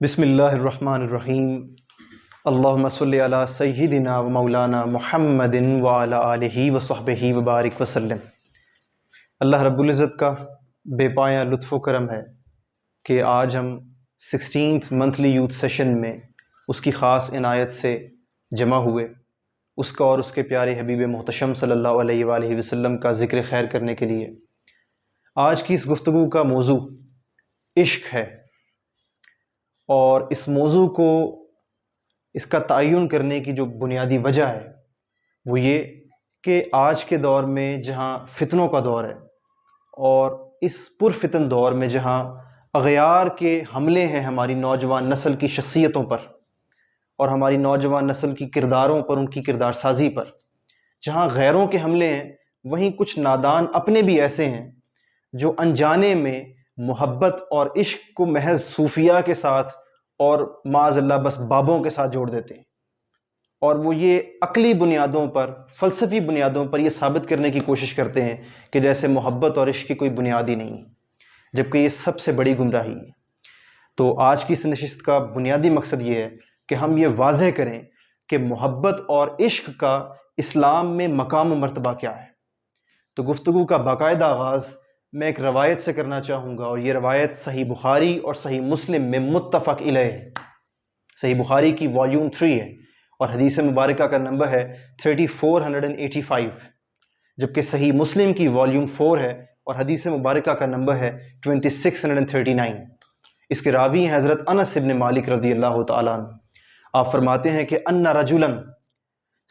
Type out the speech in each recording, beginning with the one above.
بسم اللہ الرحمن الرحیم۔ اللہم صلی علی سیدنا و مولانا محمد وعلی آلہ وصحبہ وبارک وسلم۔ اللہ رب العزت کا بے پایہ لطف و کرم ہے کہ آج ہم 16th منتھلی یوتھ سیشن میں اس کی خاص عنایت سے جمع ہوئے، اس کا اور اس کے پیارے حبیب محتشم صلی اللہ علیہ وآلہ وسلم کا ذکر خیر کرنے کے لیے۔ آج کی اس گفتگو کا موضوع عشق ہے، اور اس موضوع کو اس کا تعین کرنے کی جو بنیادی وجہ ہے وہ یہ کہ آج کے دور میں جہاں فتنوں کا دور ہے، اور اس پرفتن دور میں جہاں اغیار کے حملے ہیں ہماری نوجوان نسل کی شخصیتوں پر اور ہماری نوجوان نسل کی کرداروں پر، ان کی کردار سازی پر، جہاں غیروں کے حملے ہیں، وہیں کچھ نادان اپنے بھی ایسے ہیں جو انجانے میں محبت اور عشق کو محض صوفیہ کے ساتھ اور معاذ اللہ بس بابوں کے ساتھ جوڑ دیتے ہیں، اور وہ یہ عقلی بنیادوں پر، فلسفی بنیادوں پر یہ ثابت کرنے کی کوشش کرتے ہیں کہ جیسے محبت اور عشق کی کوئی بنیاد ہی نہیں، جبکہ یہ سب سے بڑی گمراہی ہے۔ تو آج کی اس نشست کا بنیادی مقصد یہ ہے کہ ہم یہ واضح کریں کہ محبت اور عشق کا اسلام میں مقام و مرتبہ کیا ہے۔ تو گفتگو کا باقاعدہ آغاز میں ایک روایت سے کرنا چاہوں گا، اور یہ روایت صحیح بخاری اور صحیح مسلم میں متفق علیہ ہے۔ صحیح بخاری کی والیوم 3 ہے اور حدیث مبارکہ کا نمبر ہے 3485، جبکہ صحیح مسلم کی والیوم 4 ہے اور حدیث مبارکہ کا نمبر ہے 2639۔ اس کے راوی ہیں حضرت انس بن مالک رضی اللہ تعالیٰ عنہ۔ آپ فرماتے ہیں کہ ان رجلا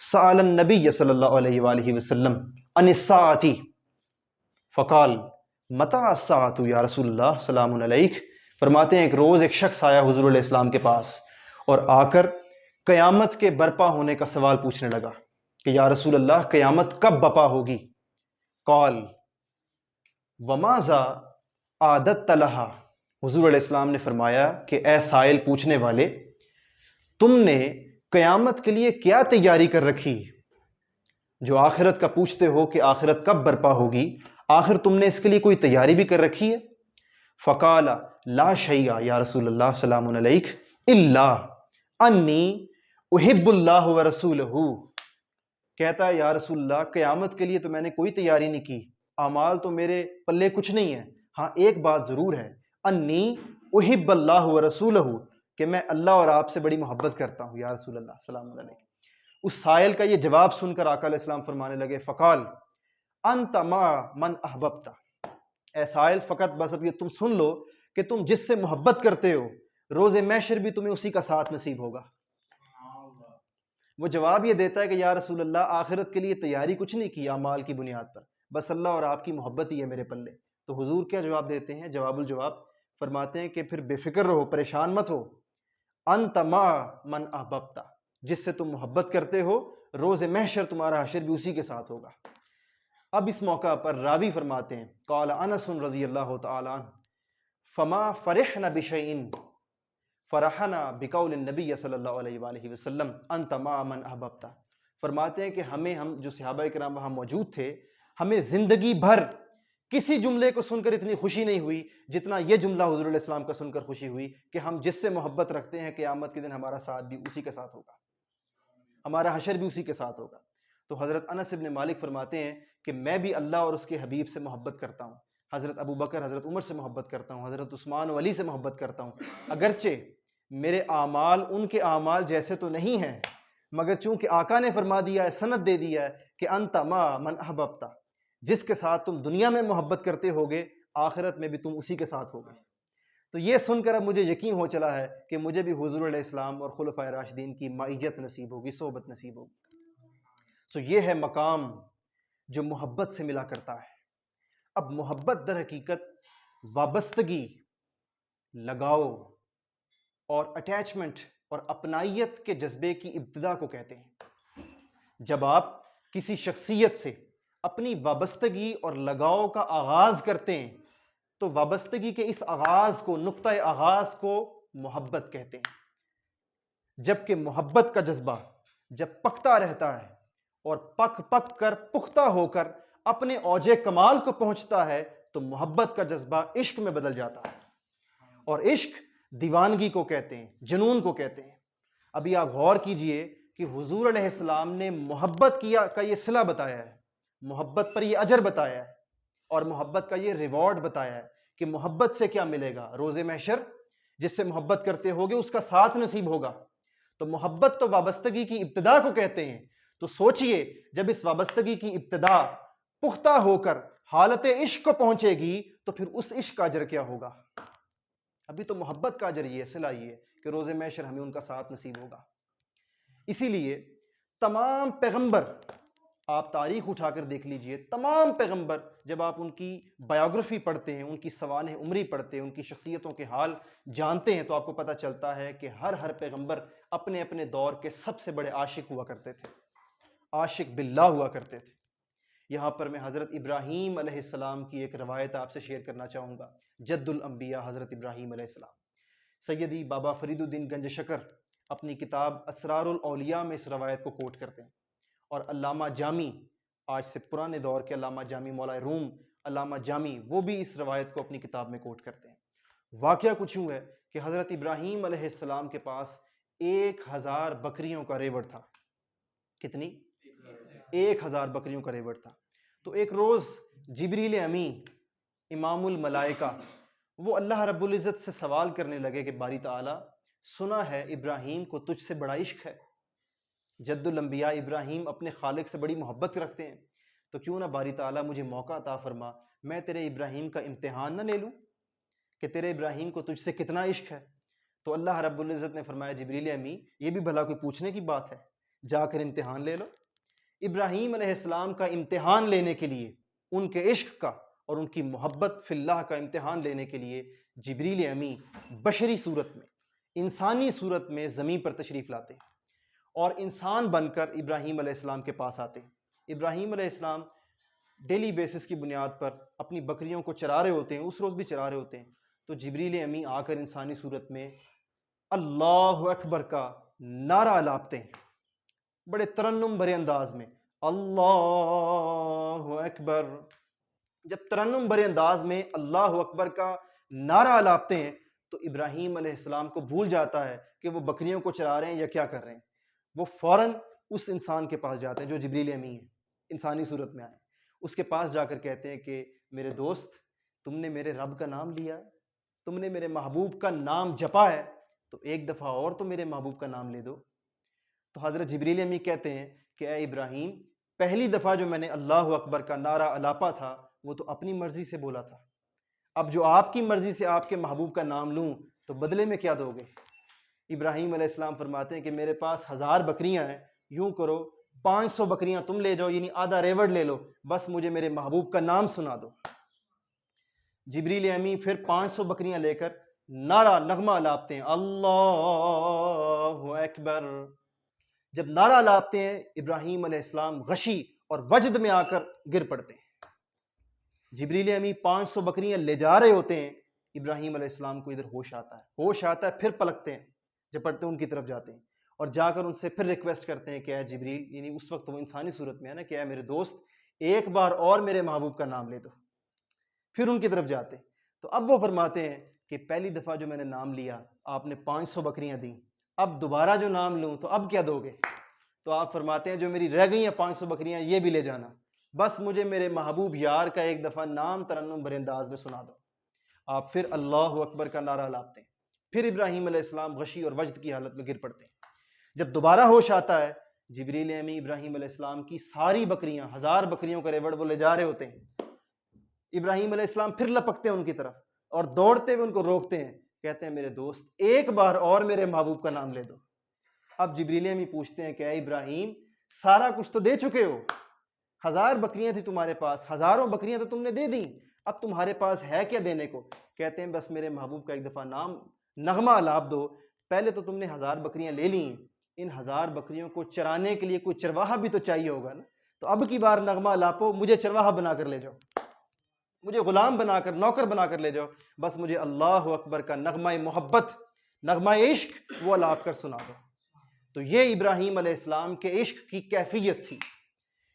سأل النبی صلی اللہ علیہ وآلہ وسلم عن الساعۃ فقال متى الساعۃ یا رسول اللہ سلام علیک۔ فرماتے ہیں ایک روز ایک شخص آیا حضور علیہ السلام کے پاس اور آ کر قیامت کے برپا ہونے کا سوال پوچھنے لگا کہ یا رسول اللہ قیامت کب برپا ہوگی؟ قال وماذا اعددت لها۔ حضور علیہ السلام نے فرمایا کہ اے سائل پوچھنے والے، تم نے قیامت کے لیے کیا تیاری کر رکھی؟ جو آخرت کا پوچھتے ہو کہ آخرت کب برپا ہوگی، آخر تم نے اس کے لیے کوئی تیاری بھی کر رکھی ہے؟ فقال لا شیء یا رسول اللہ سلام علیک الا انی احب اللہ ورسولہ۔ کہتا ہے یا رسول اللہ قیامت کے لیے تو میں نے کوئی تیاری نہیں کی، اعمال تو میرے پلے کچھ نہیں ہے، ہاں ایک بات ضرور ہے، انی احب اللہ ورسولہ، کہ میں اللہ اور آپ سے بڑی محبت کرتا ہوں یا رسول اللہ سلام علیک۔ اس سائل کا یہ جواب سن کر آقا علیہ السلام فرمانے لگے فقال انت مع من احببت۔ اے سائل فقط بس اب یہ تم سن لو کہ تم جس سے محبت کرتے ہو روز محشر بھی تمہیں اسی کا ساتھ نصیب ہوگا۔ وہ جواب یہ دیتا ہے کہ یا رسول اللہ آخرت کے لیے تیاری کچھ نہیں کی اعمال کی بنیاد پر، بس اللہ اور آپ کی محبت ہی ہے میرے پلے۔ تو حضور کیا جواب دیتے ہیں؟ جواب الجواب فرماتے ہیں کہ پھر بے فکر رہو، پریشان مت ہو، انت مع من احببت، جس سے تم محبت کرتے ہو روز محشر تمہارا حشر بھی اسی کے ساتھ ہوگا۔ اب اس موقع پر راوی فرماتے ہیں قال انس رضی اللہ تعالی عنہ فما فرحنا بشیء فرحنا بقول النبی صلی اللہ علیہ وآلہ وسلم انت مع من احببت۔ فرماتے ہیں کہ ہم جو صحابہ کرام وہاں موجود تھے، ہمیں زندگی بھر کسی جملے کو سن کر اتنی خوشی نہیں ہوئی جتنا یہ جملہ حضور علیہ السلام کا سن کر خوشی ہوئی کہ ہم جس سے محبت رکھتے ہیں قیامت کے دن ہمارا ساتھ بھی اسی کے ساتھ ہوگا، ہمارا حشر بھی اسی کے ساتھ ہوگا۔ تو حضرت انس بن مالک فرماتے ہیں کہ میں بھی اللہ اور اس کے حبیب سے محبت کرتا ہوں، حضرت ابو بکر حضرت عمر سے محبت کرتا ہوں، حضرت عثمان و علی سے محبت کرتا ہوں، اگرچہ میرے اعمال ان کے اعمال جیسے تو نہیں ہیں، مگر چونکہ آقا نے فرما دیا ہے، سند دے دیا ہے کہ انت مع من احببت، جس کے ساتھ تم دنیا میں محبت کرتے ہوگے آخرت میں بھی تم اسی کے ساتھ ہوگے۔ تو یہ سن کر اب مجھے یقین ہو چلا ہے کہ مجھے بھی حضور علیہ السلام اور خلفائے راشدین کی معیت نصیب ہوگی، صحبت نصیب ہوگی۔ سو یہ ہے مقام جو محبت سے ملا کرتا ہے۔ اب محبت در حقیقت وابستگی، لگاؤ اور اٹیچمنٹ اور اپنائیت کے جذبے کی ابتدا کو کہتے ہیں۔ جب آپ کسی شخصیت سے اپنی وابستگی اور لگاؤ کا آغاز کرتے ہیں تو وابستگی کے اس آغاز کو، نقطۂ آغاز کو محبت کہتے ہیں۔ جبکہ محبت کا جذبہ جب پکتا رہتا ہے اور پک کر پختہ ہو کر اپنے اوج کمال کو پہنچتا ہے تو محبت کا جذبہ عشق میں بدل جاتا ہے، اور عشق دیوانگی کو کہتے ہیں، جنون کو کہتے ہیں۔ ابھی آپ غور کیجئے کہ حضور علیہ السلام نے محبت کا یہ صلہ بتایا ہے، محبت پر یہ اجر بتایا ہے، اور محبت کا یہ ریوارڈ بتایا ہے کہ محبت سے کیا ملے گا۔ روز محشر جس سے محبت کرتے ہوگے اس کا ساتھ نصیب ہوگا۔ تو محبت تو وابستگی کی ابتدا کو کہتے ہیں۔ تو سوچئے جب اس وابستگی کی ابتدا پختہ ہو کر حالت عشق کو پہنچے گی تو پھر اس عشق کا اجر کیا ہوگا۔ ابھی تو محبت کا اجر یہ صلہ یہ ہے کہ روز محشر ہمیں ان کا ساتھ نصیب ہوگا۔ اسی لیے تمام پیغمبر، آپ تاریخ اٹھا کر دیکھ لیجئے، تمام پیغمبر جب آپ ان کی بایوگرافی پڑھتے ہیں، ان کی سوانح عمری پڑھتے ہیں، ان کی شخصیتوں کے حال جانتے ہیں، تو آپ کو پتہ چلتا ہے کہ ہر پیغمبر اپنے اپنے دور کے سب سے بڑے عاشق ہوا کرتے تھے، عاشق باللہ ہوا کرتے تھے۔ یہاں پر میں حضرت ابراہیم علیہ السلام کی ایک روایت آپ سے شیئر کرنا چاہوں گا۔ جد الانبیاء حضرت ابراہیم علیہ السلام، سیدی بابا فرید الدین گنج شکر اپنی کتاب اسرار الاولیاء میں اس روایت کو کوٹ کرتے ہیں، اور علامہ جامی، آج سے پرانے دور کے علامہ جامی مولا روم علامہ جامی، وہ بھی اس روایت کو اپنی کتاب میں کوٹ کرتے ہیں۔ واقعہ کچھ یوں ہے کہ حضرت ابراہیم علیہ السلام کے پاس 1000 بکریوں کا ریوڑ تھا۔ کتنی؟ 1000 بکریوں کا ریوڑ تھا۔ تو ایک روز جبریل امین امام الملائکہ وہ اللہ رب العزت سے سوال کرنے لگے کہ باری تعالیٰ، سنا ہے ابراہیم کو تجھ سے بڑا عشق ہے، جد الانبیاء ابراہیم اپنے خالق سے بڑی محبت رکھتے ہیں، تو کیوں نہ باری تعالیٰ مجھے موقع عطا فرما، میں تیرے ابراہیم کا امتحان نہ لے لوں کہ تیرے ابراہیم کو تجھ سے کتنا عشق ہے۔ تو اللہ رب العزت نے فرمایا جبریل امی، یہ بھی بھلا کوئی پوچھنے کی بات ہے، جا کر امتحان لے لو۔ ابراہیم علیہ السلام کا امتحان لینے کے لیے، ان کے عشق کا اور ان کی محبت فی اللہ کا امتحان لینے کے لیے جبریل امی بشری صورت میں، انسانی صورت میں زمین پر تشریف لاتے ہیں اور انسان بن کر ابراہیم علیہ السلام کے پاس آتے ہیں۔ ابراہیم علیہ السلام ڈیلی بیسس کی بنیاد پر اپنی بکریوں کو چرا رہے ہوتے ہیں، اس روز بھی چرا رہے ہوتے ہیں، تو جبریل امی آ کر انسانی صورت میں اللہ اکبر کا نعرہ لاپتے ہیں، بڑے ترنم بھرے انداز میں، اللہ اکبر۔ جب ترنم بھرے انداز میں اللہ اکبر کا نعرہ لاپتے ہیں تو ابراہیم علیہ السلام کو بھول جاتا ہے کہ وہ بکریوں کو چرا رہے ہیں یا کیا کر رہے ہیں۔ وہ فوراً اس انسان کے پاس جاتے ہیں جو جبریل امی ہے، انسانی صورت میں آئے، اس کے پاس جا کر کہتے ہیں کہ میرے دوست، تم نے میرے رب کا نام لیا ہے، تم نے میرے محبوب کا نام جپا ہے، تو ایک دفعہ اور تو میرے محبوب کا نام لے دو۔ تو حضرت جبریل امی کہتے ہیں کہ اے ابراہیم، پہلی دفعہ جو میں نے اللہ اکبر کا نعرہ الاپا تھا وہ تو اپنی مرضی سے بولا تھا، اب جو آپ کی مرضی سے آپ کے محبوب کا نام لوں تو بدلے میں کیا دو گے؟ ابراہیم علیہ السلام فرماتے ہیں کہ میرے پاس 1000 بکریاں ہیں، یوں کرو 500 بکریاں تم لے جاؤ، یعنی آدھا ریوڑ لے لو، بس مجھے میرے محبوب کا نام سنا دو۔ جبریل امی پھر 500 بکریاں لے کر نعرہ نغمہ لاپتے ہیں، اللہ اکبر۔ جب نعرہ لاپتے ہیں ابراہیم علیہ السلام غشی اور وجد میں آ کر گر پڑتے ہیں۔ جبریل امی 500 بکریاں لے جا رہے ہوتے ہیں، ابراہیم علیہ السلام کو ادھر ہوش آتا ہے، پھر پلکتے ہیں، جب پڑھتے ہیں ان کی طرف جاتے ہیں اور جا کر ان سے پھر ریکویسٹ کرتے ہیں کہ اے جبریل، یعنی اس وقت وہ انسانی صورت میں ہے نا، کہ اے میرے دوست، ایک بار اور میرے محبوب کا نام لے دو۔ پھر ان کی طرف جاتے ہیں تو اب وہ فرماتے ہیں کہ پہلی دفعہ جو میں نے نام لیا آپ نے 500 بکریاں دیں، اب دوبارہ جو نام لوں تو اب کیا دو گے؟ تو آپ فرماتے ہیں جو میری رہ گئی ہیں 500 بکریاں یہ بھی لے جانا، بس مجھے میرے محبوب یار کا ایک دفعہ نام ترنم بھرے انداز میں سنا دو۔ آپ پھر اللہ اکبر کا نعرہ لاپتے ہیں، پھر ابراہیم علیہ السلام غشی اور وجد کی حالت میں گر پڑتے ہیں۔ جب دوبارہ ہوش آتا ہے، جبریل امی ابراہیم علیہ السلام کی ساری بکریاں، 1000 بکریوں کا ریوڑ وہ لے جا رہے ہوتے ہیں۔ ابراہیم علیہ السلام پھر لپکتے ہیں ان کی طرف اور دوڑتے ہوئے ان کو روکتے ہیں، کہتے ہیں میرے دوست، ایک بار اور میرے محبوب کا نام لے دو۔ اب جبریل امی پوچھتے ہیں کہ اے ابراہیم، سارا کچھ تو دے چکے ہو، 1000 بکریاں تھی تمہارے پاس، ہزاروں بکریاں تو تم نے دے دیں، اب تمہارے پاس ہے کیا دینے کو؟ کہتے ہیں بس میرے محبوب کا ایک دفعہ نام نغمہ الاپ دو۔ پہلے تو تم نے 1000 بکریاں لے لیں، ان 1000 بکریوں کو چرانے کے لیے کوئی چرواہا بھی تو چاہیے ہوگا نا، تو اب کی بار نغمہ الاپو، مجھے چرواہا بنا کر لے جاؤ، مجھے غلام بنا کر، نوکر بنا کر لے جاؤ، بس مجھے اللہ اکبر کا نغمہ محبت، نغمہ عشق وہ الاپ کر سنا دو۔ تو یہ ابراہیم علیہ السلام کے عشق کی کیفیت تھی،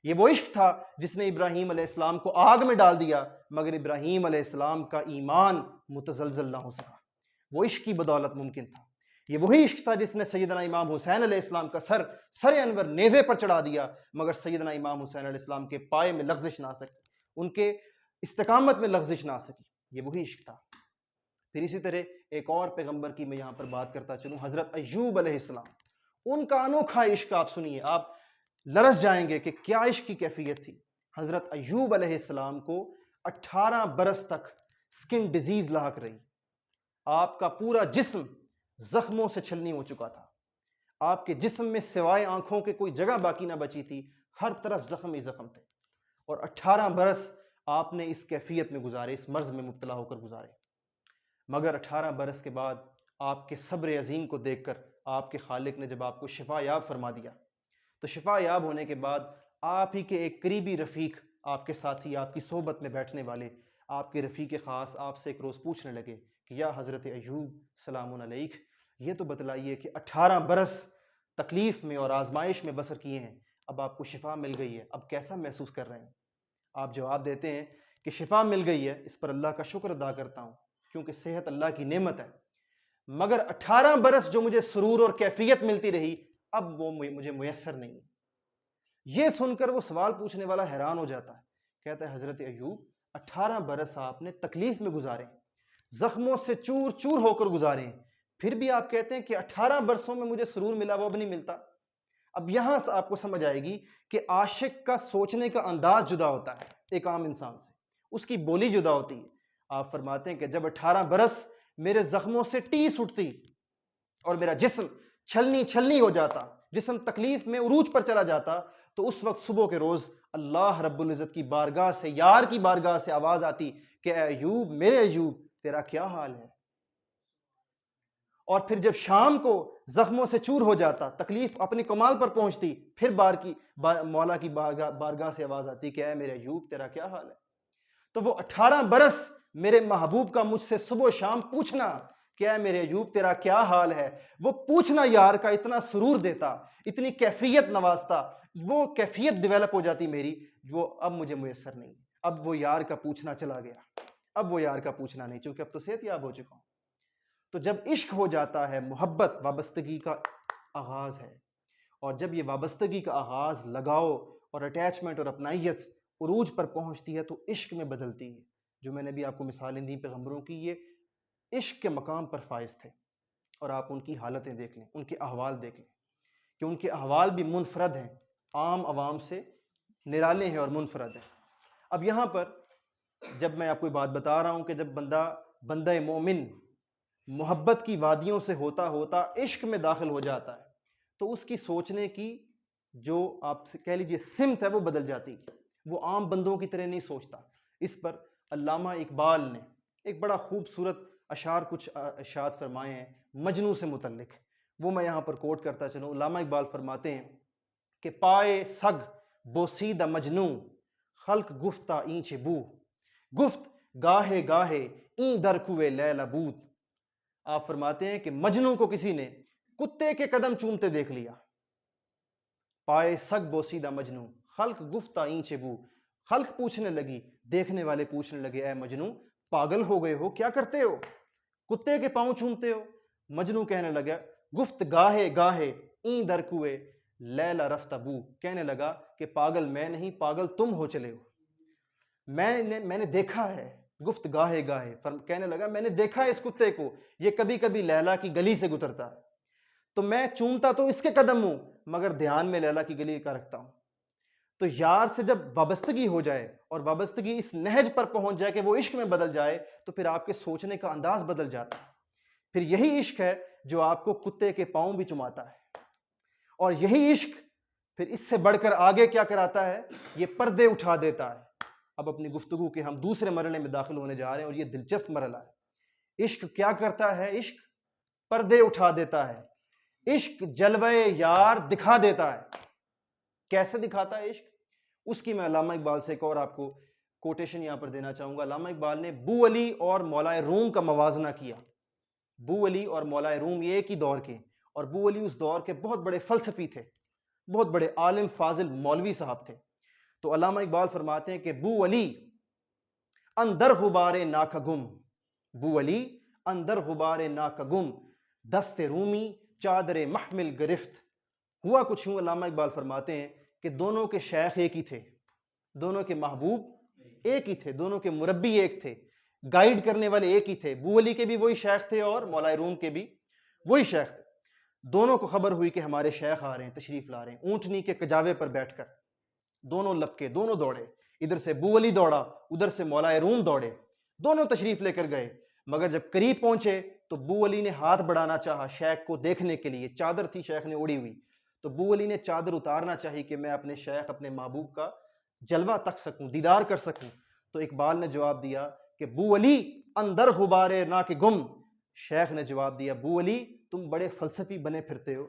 یہ وہ عشق تھا جس نے ابراہیم علیہ السلام کو آگ میں ڈال دیا، مگر ابراہیم علیہ السلام کا ایمان متزلزل نہ ہو سکا۔ وہ عشق کی بدولت ممکن تھا۔ یہ وہی عشق تھا جس نے سیدنا امام حسین علیہ السلام کا سر انور نیزے پر چڑھا دیا، مگر سیدنا امام حسین علیہ السلام کے پائے میں لغزش نہ آ سکی، ان کے استقامت میں لغزش نہ آ سکی۔ یہ وہی عشق تھا۔ پھر اسی طرح ایک اور پیغمبر کی میں یہاں پر بات کرتا چلوں، حضرت ایوب علیہ السلام۔ ان کا انوکھا عشق آپ سنیے، آپ لرز جائیں گے کہ کیا عشق کی کیفیت تھی۔ حضرت ایوب علیہ السلام کو 18 برس تک سکن ڈیزیز لاحق رہی، آپ کا پورا جسم زخموں سے چھلنی ہو چکا تھا، آپ کے جسم میں سوائے آنکھوں کے کوئی جگہ باقی نہ بچی تھی، ہر طرف زخم ہی زخم تھے، اور 18 برس آپ نے اس کیفیت میں گزارے، اس مرض میں مبتلا ہو کر گزارے۔ مگر 18 برس کے بعد آپ کے صبر عظیم کو دیکھ کر آپ کے خالق نے جب آپ کو شفا یاب فرما دیا، تو شفا یاب ہونے کے بعد آپ ہی کے ایک قریبی رفیق، آپ کے ساتھی، آپ کی صحبت میں بیٹھنے والے، آپ کے رفیق خاص آپ سے ایک روز پوچھنے لگے کہ یا حضرت ایوب سلام علیک، یہ تو بتلائیے کہ 18 برس تکلیف میں اور آزمائش میں بسر کیے ہیں، اب آپ کو شفا مل گئی ہے، اب کیسا محسوس کر رہے ہیں؟ آپ جواب دیتے ہیں کہ شفا مل گئی ہے، اس پر اللہ کا شکر ادا کرتا ہوں، کیونکہ صحت اللہ کی نعمت ہے، مگر 18 برس جو مجھے سرور اور کیفیت ملتی رہی، اب وہ مجھے میسر نہیں۔ یہ سن کر وہ سوال پوچھنے والا حیران ہو جاتا ہے، کہتا ہے حضرت ایوب 18 برس آپ نے تکلیف میں گزارے، زخموں سے چور چور ہو کر گزارے، پھر بھی آپ کہتے ہیں کہ 18 برسوں میں مجھے سرور ملا، وہ اب نہیں ملتا۔ اب یہاں سے آپ کو سمجھ آئے گی کہ عاشق کا سوچنے کا انداز جدا ہوتا ہے ایک عام انسان سے، اس کی بولی جدا ہوتی ہے۔ آپ فرماتے ہیں کہ جب 18 برس میرے زخموں سے ٹیس اٹھتی اور میرا جسم چھلنی چھلنی ہو جاتا، جسم تکلیف میں عروج پر چلا جاتا، تو اس وقت صبح کے روز اللہ رب العزت کی بارگاہ سے، یار کی بارگاہ سے آواز آتی کہ اے ایوب، میرے ایوب، تیرا کیا حال ہے؟ اور پھر جب شام کو زخموں سے چور ہو جاتا، تکلیف اپنی کمال پر پہنچتی، پھر مولا کی بارگاہ سے آواز آتی کہ اے میرے ایوب، تیرا کیا حال ہے؟ تو وہ 18 برس میرے محبوب کا مجھ سے صبح و شام پوچھنا کہ اے میرے ایوب تیرا کیا حال ہے، وہ پوچھنا یار کا اتنا سرور دیتا، اتنی کیفیت نوازتا، وہ کیفیت ڈیولپ ہو جاتی میری، وہ اب مجھے میسر نہیں۔ اب وہ یار کا پوچھنا چلا گیا، اب وہ یار کا پوچھنا نہیں، چونکہ اب تو صحت یاب ہو چکا ہوں۔ تو جب عشق ہو جاتا ہے، محبت وابستگی کا آغاز ہے، اور جب یہ وابستگی کا آغاز، لگاؤ اور اٹیچمنٹ اور اپنائیت عروج پر پہنچتی ہے، تو عشق میں بدلتی ہے۔ جو میں نے بھی آپ کو مثالیں دی پیغمبروں کی، یہ عشق کے مقام پر فائز تھے، اور آپ ان کی حالتیں دیکھ لیں، ان کے احوال دیکھ لیں کہ ان کے احوال بھی منفرد ہیں، عام عوام سے نرالے ہیں اور منفرد ہیں۔ اب یہاں پر جب میں آپ کو بات بتا رہا ہوں کہ جب بندہ مومن محبت کی وادیوں سے ہوتا ہوتا عشق میں داخل ہو جاتا ہے، تو اس کی سوچنے کی جو آپ سے کہہ لیجئے سمت ہے وہ بدل جاتی ہے، وہ عام بندوں کی طرح نہیں سوچتا۔ اس پر علامہ اقبال نے ایک بڑا خوبصورت اشعار، کچھ ارشاد فرمائے ہیں مجنوں سے متعلق، وہ میں یہاں پر کوٹ کرتا چلوں۔ علامہ اقبال فرماتے ہیں کہ پائے سگ بوسیدہ مجنوں، خلق گفتہ اینچ بو، گفت گاہے گاہے این در کوے لیلا بود۔ آپ فرماتے ہیں کہ مجنوں کو کسی نے کتے کے قدم چومتے دیکھ لیا، پائے سگ بوسیدہ مجنوں، خلق گفتہ اینچ بو، خلق پوچھنے لگی، دیکھنے والے پوچھنے لگے اے مجنوں پاگل ہو گئے ہو، کیا کرتے ہو، کتے کے پاؤں چومتے ہو؟ مجنوں کہنے لگا گفت گاہے گاہے این در کوے لیلا رفتہ بو، کہنے لگا کہ پاگل میں نہیں، پاگل تم ہو چلے ہو، میں نے دیکھا ہے، گفت گاہے گاہے، کہنے لگا میں نے دیکھا ہے اس کتے کو، یہ کبھی کبھی لیلا کی گلی سے گزرتا ہے، تو میں چومتا تو اس کے قدم ہوں، مگر دھیان میں لیلا کی گلی کا رکھتا ہوں۔ تو یار سے جب وابستگی ہو جائے اور وابستگی اس نہج پر پہنچ جائے کہ وہ عشق میں بدل جائے، تو پھر آپ کے سوچنے کا انداز بدل جاتا ہے۔ پھر یہی عشق ہے جو آپ کو کتے کے پاؤں بھی چماتا ہے، اور یہی عشق پھر اس سے بڑھ کر آگے کیا کراتا ہے، یہ پردے اٹھا دیتا ہے۔ اب اپنی گفتگو کے ہم دوسرے مرحلے میں داخل ہونے جا رہے ہیں، اور یہ دلچسپ مرحلہ ہے۔ عشق کیا کرتا ہے؟ عشق پردے اٹھا دیتا ہے، عشق جلوہ یار دکھا دیتا ہے۔ کیسے دکھاتا ہے عشق؟ اس کی میں علامہ اقبال سے ایک اور آپ کو کوٹیشن یہاں پر دینا چاہوں گا۔ علامہ اقبال نے بو علی اور مولا روم کا موازنہ کیا۔ بو علی اور مولا روم یہ ایک ہی دور کے، اور بو علی اس دور کے بہت بڑے فلسفی تھے، بہت بڑے عالم فاضل مولوی صاحب تھے۔ تو علامہ اقبال فرماتے ہیں کہ بو علی اندر غبار ناکہ گم، بو علی اندر غبار ناکگم دست رومی چادر محمل گرفت. ہوا کچھ یوں، علامہ اقبال فرماتے ہیں کہ دونوں کے شیخ ایک ہی تھے، دونوں کے محبوب ایک ہی تھے، دونوں کے مربی ایک تھے، گائیڈ کرنے والے ایک ہی تھے. بو علی کے بھی وہی شیخ تھے اور مولا روم کے بھی وہی شیخ تھے. دونوں کو خبر ہوئی کہ ہمارے شیخ آ رہے ہیں، تشریف لا رہے ہیں. اونٹنی کے کجاوے پر بیٹھ کر دونوں لپکے، دونوں دوڑے. ادھر سے بو علی دوڑا، ادھر سے مولا روم دوڑے. دونوں تشریف لے کر گئے، مگر جب قریب پہنچے تو بو علی نے ہاتھ بڑھانا چاہا شیخ کو دیکھنے کے لیے. چادر تھی شیخ نے اڑی ہوئی، تو بو علی نے چادر اتارنا چاہی کہ میں اپنے شیخ، اپنے محبوب کا جلوہ تک سکوں، دیدار کر سکوں. تو اقبال نے جواب دیا کہ بو علی اندر غبار نا کہ گم. شیخ نے جواب دیا بو علی تم بڑے فلسفی بنے پھرتے ہو،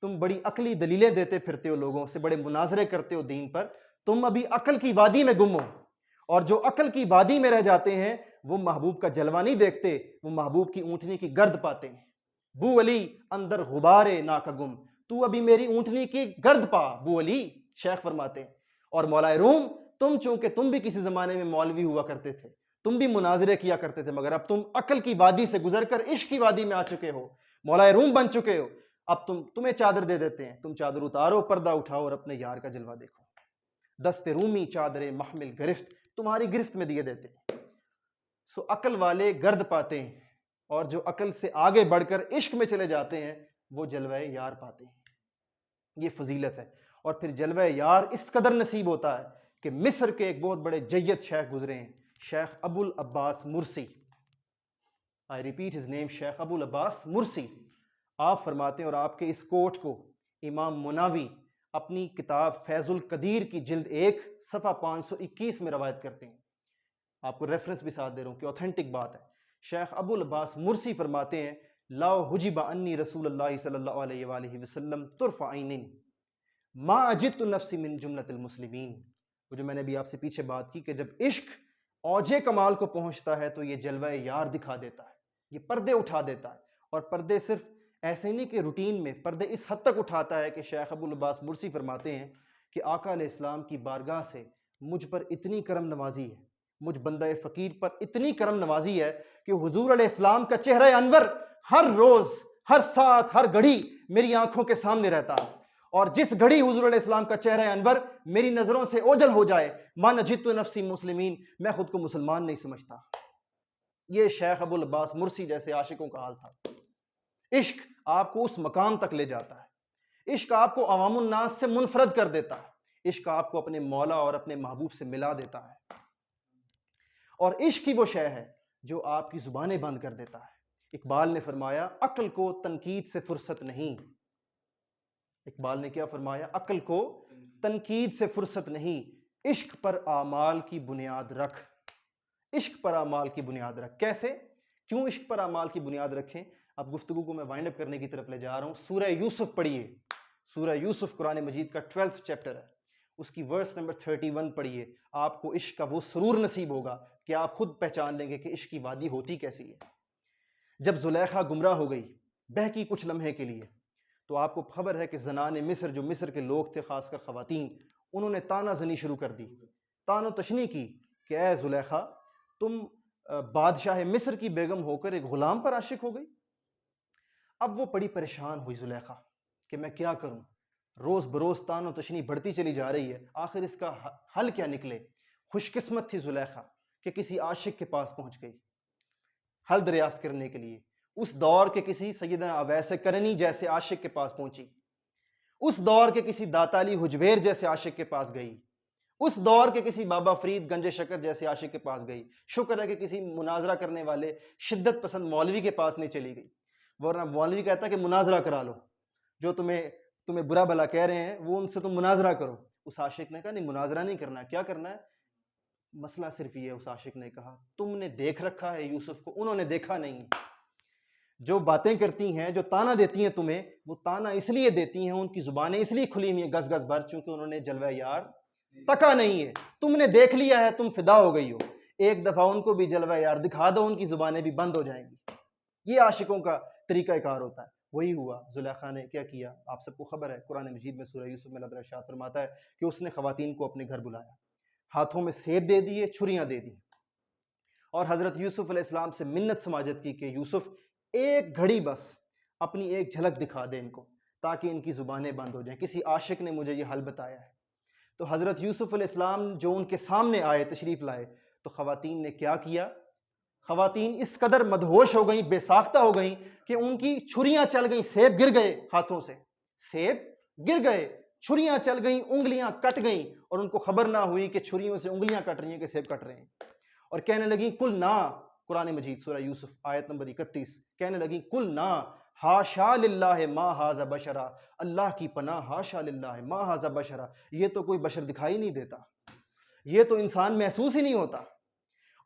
تم بڑی عقلی دلیلیں دیتے پھرتے ہو، لوگوں سے بڑے مناظرے کرتے ہو دین پر، تم ابھی عقل کی وادی میں گم ہو. اور جو عقل کی وادی میں رہ جاتے ہیں وہ محبوب کا جلوہ نہیں دیکھتے، وہ محبوب کی اونٹنی کی گرد پاتے ہیں. بو علی اندر غبار نا کا گم، تو ابھی میری اونٹنی کی گرد پا بو علی، شیخ فرماتے ہیں. اور مولا روم تم چونکہ تم بھی کسی زمانے میں مولوی ہوا کرتے تھے، تم بھی مناظرے کیا کرتے تھے، مگر اب تم عقل کی وادی سے گزر کر عشق کی وادی میں آ چکے ہو، مولا روم بن چکے ہو. اب تمہیں چادر دے دیتے ہیں، تم چادر اتارو، پردہ اٹھاؤ اور اپنے یار کا جلوہ دیکھو. دست رومی چادر محمل گرفت، تمہاری گرفت میں دیے دیتے ہیں. سو عقل والے گرد پاتے ہیں، اور جو عقل سے آگے بڑھ کر عشق میں چلے جاتے ہیں وہ جلوہ یار پاتے ہیں. یہ فضیلت ہے. اور پھر جلوہ یار اس قدر نصیب ہوتا ہے کہ مصر کے ایک بہت بڑے جید شیخ گزرے ہیں، شیخ ابو العباس مرسی. I repeat his name, شیخ ابو العباس مرسی. آپ فرماتے ہیں، اور آپ کے اس کوٹ کو امام مناوی اپنی کتاب فیض القدیر کی جلد 1 صفحہ 521 میں روایت کرتے ہیں. آپ کو ریفرنس بھی ساتھ دے رہا ہوں کہ اوتھینٹک بات ہے. شیخ ابو العباس مرسی فرماتے ہیں لا حجب انی رسول اللہ صلی اللہ علیہ وآلہ وسلم طرف عین ما اجدت نفسی من جملۃ المسلمین. وہ جو میں نے بھی آپ سے پیچھے بات کی کہ جب عشق اوج کمال کو پہنچتا ہے تو یہ جلوہ یار دکھا دیتا ہے، یہ پردے اٹھا دیتا ہے. اور پردے صرف ایسے نہیں کہ روٹین میں، پردے اس حد تک اٹھاتا ہے کہ شیخ ابو العباس مرسی فرماتے ہیں کہ آقا علیہ السلام کی بارگاہ سے مجھ پر اتنی کرم نوازی ہے، مجھ بندہ فقیر پر اتنی کرم نوازی ہے کہ حضور علیہ السلام کا چہرہ انور ہر روز، ہر ساتھ، ہر گھڑی میری آنکھوں کے سامنے رہتا ہے. اور جس گھڑی حضور علیہ السلام کا چہرہ انور میری نظروں سے اوجھل ہو جائے، ما نجدت نفسی مسلمین، میں خود کو مسلمان نہیں سمجھتا. یہ شیخ ابو العباس مرسی جیسے عاشقوں کا حال تھا. عشق آپ کو اس مقام تک لے جاتا ہے، عشق آپ کو عوام الناس سے منفرد کر دیتا ہے، عشق آپ کو اپنے مولا اور اپنے محبوب سے ملا دیتا ہے. اور عشق کی وہ شے ہے جو آپ کی زبانیں بند کر دیتا ہے. اقبال نے فرمایا عقل کو تنقید سے فرصت نہیں. اقبال نے کیا فرمایا؟ عقل کو تنقید سے فرصت نہیں، عشق پر اعمال کی بنیاد رکھ. عشق پر اعمال کی بنیاد رکھ. کیسے؟ کیوں عشق پر اعمال کی بنیاد رکھیں؟ اب گفتگو کو میں وائنڈ اپ کرنے کی طرف لے جا رہا ہوں. سورہ یوسف پڑھیے. سورہ یوسف قرآن مجید کا 12th چیپٹر ہے، اس کی ورس نمبر 31 پڑھیے. آپ کو عشق کا وہ سرور نصیب ہوگا کہ آپ خود پہچان لیں گے کہ عشق کی وادی ہوتی کیسی ہے. جب زلیخا گمراہ ہو گئی، بہکی کچھ لمحے کے لیے، تو آپ کو خبر ہے کہ زنان مصر، جو مصر کے لوگ تھے خاص کر خواتین، انہوں نے تانا زنی شروع کر دی، تان و تشنی کی کہ اے زلیخا تم بادشاہ مصر کی بیگم ہو کر ایک غلام پر عاشق ہو گئی. اب وہ بڑی پریشان ہوئی زلیخا کہ میں کیا کروں، روز بروز تان و تشنی بڑھتی چلی جا رہی ہے، آخر اس کا حل کیا نکلے. خوش قسمت تھی زلیخا کہ کسی عاشق کے پاس پہنچ گئی حل دریافت کرنے کے لیے. اس دور کے کسی سیدنا اویس کرنی جیسے عاشق کے پاس پہنچی، اس دور کے کسی داتا علی حجویر جیسے عاشق کے پاس گئی، اس دور کے کسی بابا فرید گنج شکر جیسے عاشق کے پاس گئی. شکر ہے کہ کسی مناظرہ کرنے والے شدت پسند مولوی کے پاس نہیں چلی گئی، ورنہ مولوی کہتا کہ مناظرہ کرا لو، جو تمہیں برا بھلا کہہ رہے ہیں وہ ان سے تم مناظرہ کرو. اس عاشق نے کہا نہیں، مناظرہ نہیں کرنا. کیا کرنا ہے؟ مسئلہ صرف یہ ہے، اس عاشق نے کہا تم نے دیکھ رکھا ہے یوسف کو، انہوں نے دیکھا نہیں. جو باتیں کرتی ہیں، جو تانا دیتی ہیں تمہیں، وہ تانا اس لیے دیتی ہیں، ان کی زبانیں اس لیے کھلی ہوئی ہیں گز گز بھر، چونکہ انہوں نے جلوہ یار تکا نہیں ہے. تم نے دیکھ لیا ہے، تم فدا ہو گئی ہو، ایک دفعہ ان کو بھی جلوہ یار دکھا دو، ان کی زبانیں بھی بند ہو جائیں گی. یہ عاشقوں کا طریقہ کار ہوتا ہے. وہی ہوا. زلیخا نے کیا کیا آپ سب کو خبر ہے، قرآن مجید میں سورہ یوسف میں اللہ ارشاد فرماتا ہے کہ اس نے خواتین کو اپنے گھر بلایا، ہاتھوں میں سیب دے دیے، چھریاں دے دی، اور حضرت یوسف علیہ السلام سے منت سماجت کی کہ یوسف ایک گھڑی بس اپنی ایک جھلک دکھا دے ان کو تاکہ ان کی زبانیں بند ہو جائیں. کسی عاشق نے مجھے یہ حل بتایا ہے. تو حضرت یوسف علیہ السلام جو ان کے سامنے آئے، تشریف لائے، تو خواتین نے کیا کیا؟ خواتین اس قدر مدہوش ہو گئیں، بے ساختہ ہو گئیں کہ ان کی چھریاں چل گئیں، سیب گر گئے ہاتھوں سے، سیب گر گئے، چھریاں چل گئیں، انگلیاں کٹ گئیں، اور ان کو خبر نہ ہوئی کہ چھریوں سے انگلیاں کٹ رہی ہیں کہ سیب کٹ رہے ہیں. اور کہنے لگیں کل نا، قرآن مجید سورہ یوسف آیت نمبر 31، کہنے لگیں کل نا ہاشا للہ ما ھذا بشرا، اللہ کی پناہ، ہاشا للہ ما ھذا بشرا، یہ تو کوئی بشر دکھائی نہیں دیتا، یہ تو انسان محسوس ہی نہیں ہوتا.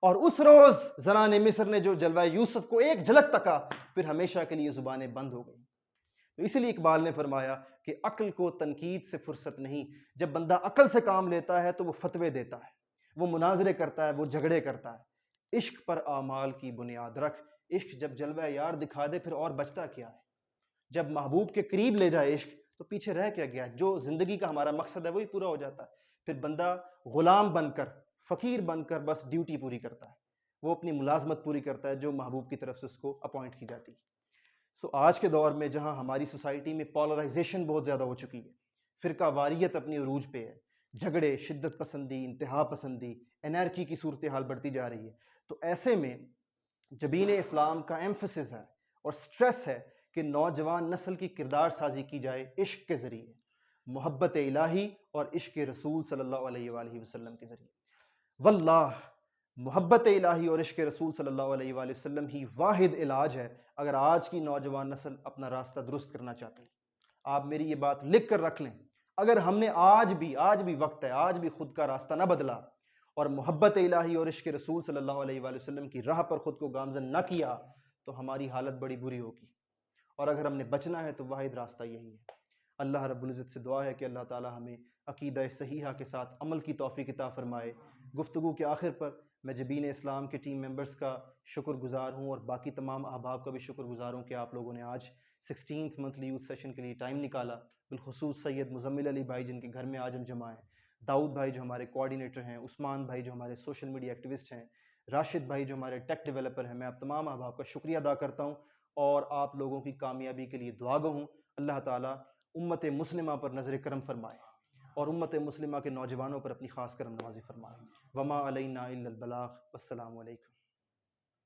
اور اس روز زنان مصر نے جو جلوہ یوسف کو ایک جھلک تکا، پھر ہمیشہ کے لیے زبانیں بند ہو گئیں. تو اسی لیے اقبال نے فرمایا کہ عقل کو تنقید سے فرصت نہیں. جب بندہ عقل سے کام لیتا ہے تو وہ فتوے دیتا ہے، وہ مناظرے کرتا ہے، وہ جھگڑے کرتا ہے. عشق پر اعمال کی بنیاد رکھ. عشق جب جلوہ یار دکھا دے پھر اور بچتا کیا ہے؟ جب محبوب کے قریب لے جائے عشق تو پیچھے رہ کیا گیا؟ جو زندگی کا ہمارا مقصد ہے وہی پورا ہو جاتا ہے. پھر بندہ غلام بن کر، فقیر بن کر بس ڈیوٹی پوری کرتا ہے، وہ اپنی ملازمت پوری کرتا ہے جو محبوب کی طرف سے اس کو اپوائنٹ کی جاتی ہے. سو آج کے دور میں جہاں ہماری سوسائٹی میں پولرائزیشن بہت زیادہ ہو چکی ہے، فرقہ واریت اپنی عروج پہ ہے، جھگڑے، شدت پسندی، انتہا پسندی، انارکی کی صورتحال بڑھتی جا رہی ہے، تو ایسے میں جبین اسلام کا ایمفسس ہے اور سٹریس ہے کہ نوجوان نسل کی کردار سازی کی جائے عشق کے ذریعے، محبت الہی اور عشق رسول صلی اللہ علیہ وآلہ وسلم کے ذریعے. واللہ محبت الہی اور عشق رسول صلی اللہ علیہ وآلہ وسلم ہی واحد علاج ہے اگر آج کی نوجوان نسل اپنا راستہ درست کرنا چاہتی ہے. آپ میری یہ بات لکھ کر رکھ لیں، اگر ہم نے آج بھی وقت ہے، آج بھی خود کا راستہ نہ بدلا اور محبت الہی اور عشق رسول صلی اللہ علیہ وآلہ وسلم کی راہ پر خود کو گامزن نہ کیا تو ہماری حالت بڑی بری ہوگی. اور اگر ہم نے بچنا ہے تو واحد راستہ یہی ہے. اللہ رب العزت سے دعا ہے کہ اللہ تعالی ہمیں عقیدہ صحیحہ کے ساتھ عمل کی توفیق عطا فرمائے. گفتگو کے آخر پر میں جبین اسلام کے ٹیم ممبرز کا شکر گزار ہوں اور باقی تمام احباب کا بھی شکر گزار ہوں کہ آپ لوگوں نے آج 16th منتھلی یوتھ سیشن کے لیے ٹائم نکالا. بالخصوص سید مزمل علی بھائی جن کے گھر میں آج ہم جمع ہیں، داؤد بھائی جو ہمارے کوآرڈینیٹر ہیں، عثمان بھائی جو ہمارے سوشل میڈیا ایکٹیوسٹ ہیں، راشد بھائی جو ہمارے ٹیک ڈیولپر ہیں. میں آپ تمام احباب کا شکریہ ادا کرتا ہوں اور آپ لوگوں کی کامیابی کے لیے دعا گو ہوں. اللہ تعالیٰ امت مسلمہ پر نظر کرم فرمائے اور امت مسلمہ کے نوجوانوں پر اپنی خاص کرم نوازی فرمائے. وما علینا الا البلاغ. والسلام علیکم.